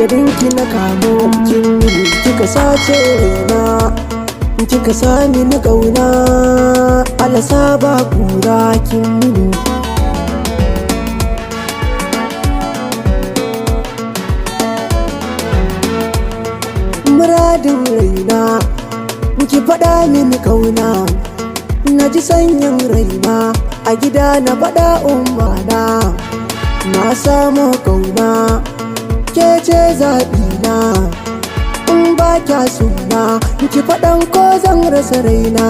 ganinki na kamo kin kika sace raina, kika sami ni kauna, alasa ba kura kin mini. Muradin raina ki faɗa mini kauna, na ji sanyin raina a gida na faɗa ummana, na samu kauna ke ce zaɓina. In ba kya suna ki faɗan ko zan rasa raina,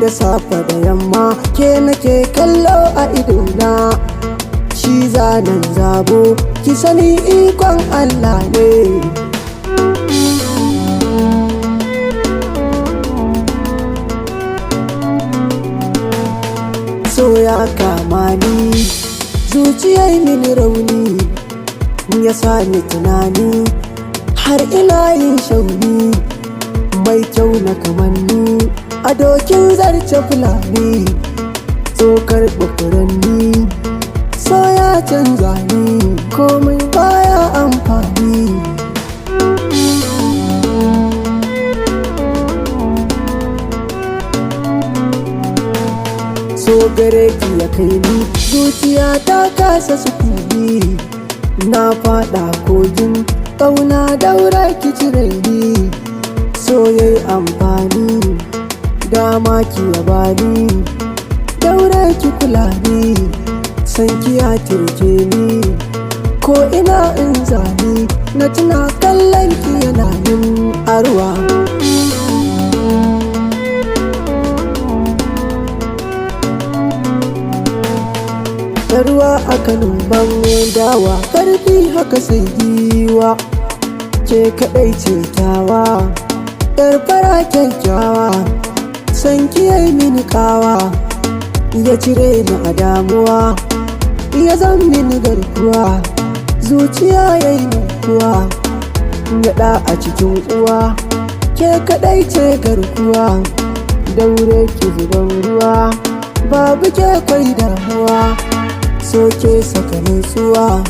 da safe da yamma ke nake kallo a idona. Shi zanen zabo ki sani ikon Allah ne. So ya kama ni, zuciyar mini rauni, ya sa ni tunani har ina yin shauni. Mai kyau na kamanni a dokin zarce fulani, tsokar furanni so ya canza ni, komai baya amfani. So gare ki ya kai ni, zuciya ta kasa sukuni, na fada kogin kauna daura ki cire ni. So yayi amfani dama ki ya bani, daura ki kula ni, san ki ya tirke ni. Ko ina in zani na tuna kallon ki yana yin arwa. Ruwa a kanin ban dawa, karfi haka sai giwa, ke kaɗai ce kyawa, yar fara kyakkyawa. San kiyai mini kawa, ya cire ni a damuwa, ya zan mini garkuwa, zuciya yayi nukuwa, yaɗa a cikin uwa, ke kaɗai ce garkuwa. Daure ki zuban ruwa, babu ke kwai damuwa. Soke saka nutsuwa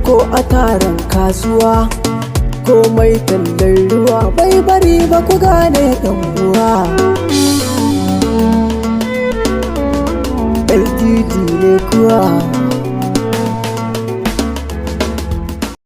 ko a taron kasuwa, ko mai tallar ruwa bai bari ba ku gane uwa. LTT ne kuwa.